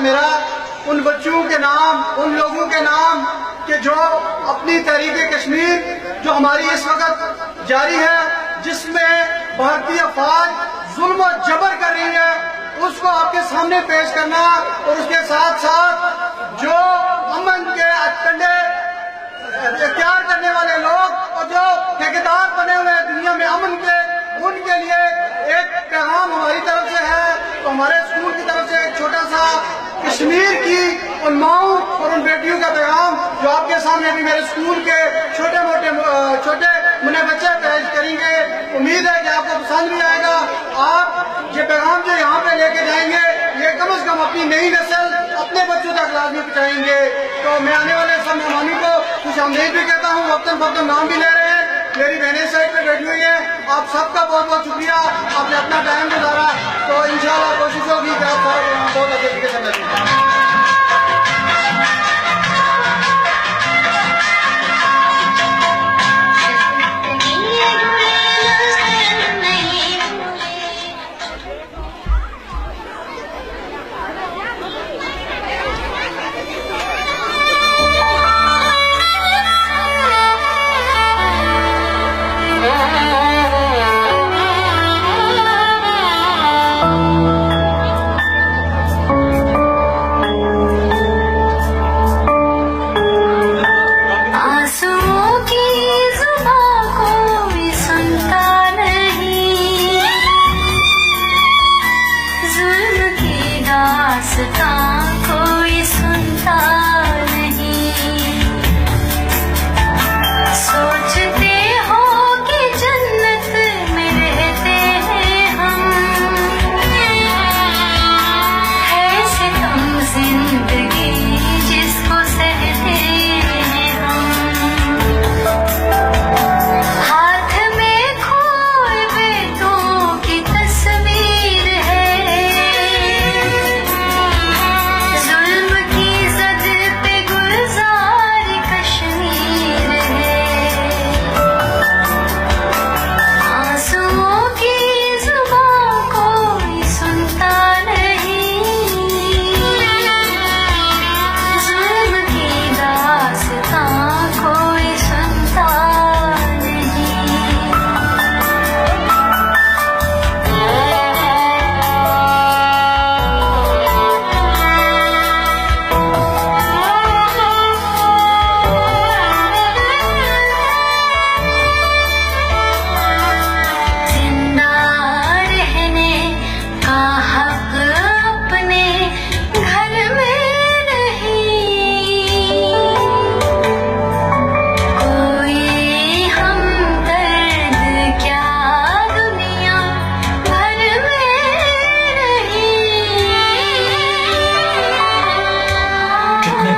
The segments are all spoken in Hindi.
मेरा उन बच्चों के नाम, उन लोगों के नाम कि जो अपनी तहरीक कश्मीर जो हमारी इस वक्त जारी है, जिसमें भारतीय फौज जुल्म और जबर कर रही है, उसको आपके सामने पेश करना और उसके साथ साथ जो अमन के कंडे इख्तियार करने वाले लोग और जो ठेकेदार बने हुए हैं दुनिया में अमन के, उनके लिए एक पैगाम हमारी तरफ से है। तो हमारे स्कूल की तरफ से एक छोटा सा कश्मीर की उन माओं और उन बेटियों का पैगाम जो आपके सामने भी मेरे स्कूल के छोटे मुन्ने बच्चे पेश करेंगे। उम्मीद है कि आपको पसंद भी आएगा। आप ये पैगाम जो यहाँ पे लेके जाएंगे, ये कम से कम अपनी नई नस्ल, अपने बच्चों तक लाजमी पहुँचाएंगे। तो मैं आने वाले सब मेहमानों को कुछ आमदेद भी कहता हूँ, वक्तन नाम भी ले रहे हैं। मेरी बहनें साइड पे बैठी हुई है। आप सबका बहुत बहुत शुक्रिया, आपने अपना टाइम गुजारा। तो इंशाल्लाह कोशिश होगी कि आप सारा बहुत अच्छे तरीके से करें।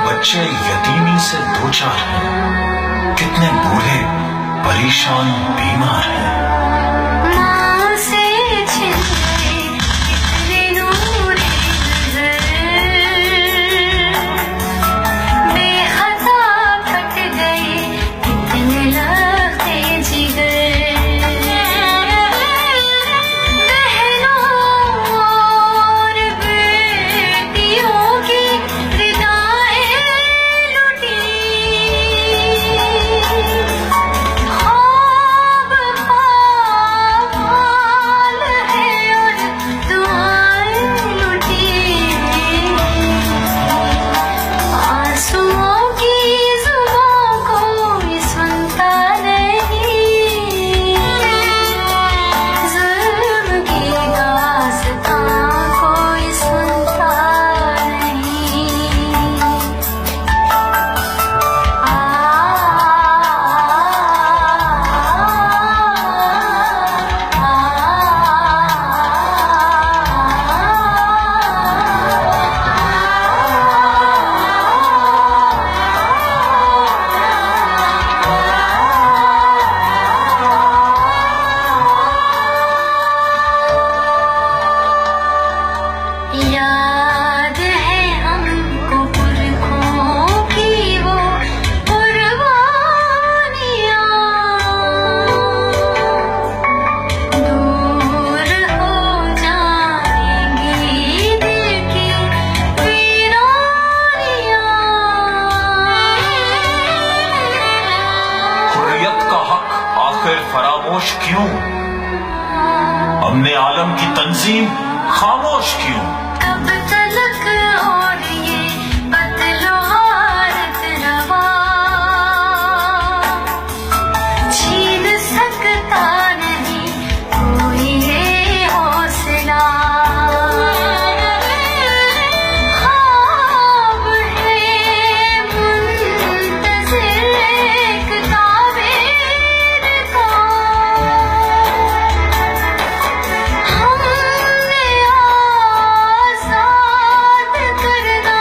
बच्चे यतीमी से दो चार हैं, कितने बूढ़े परेशान बीमार हैं। माँ से छिन गए कितने नूर नजर, बेखता फट गए कितने लखते जिगर, बहनों और बेटियों की ख्वाब हमने आलम की तंजीम खामोश क्यों? कब तलक और ये बदलो हारत रवा छीन सकता नहीं कोई ये हौसला ख्वाब है मुंतज़िर एक ताबीर का हमने आज़ाद करना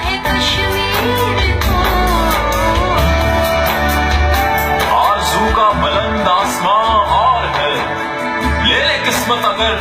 है कश्मीर को आरज़ू का बुलंद आसमां और है, ले ले किस्मत अगर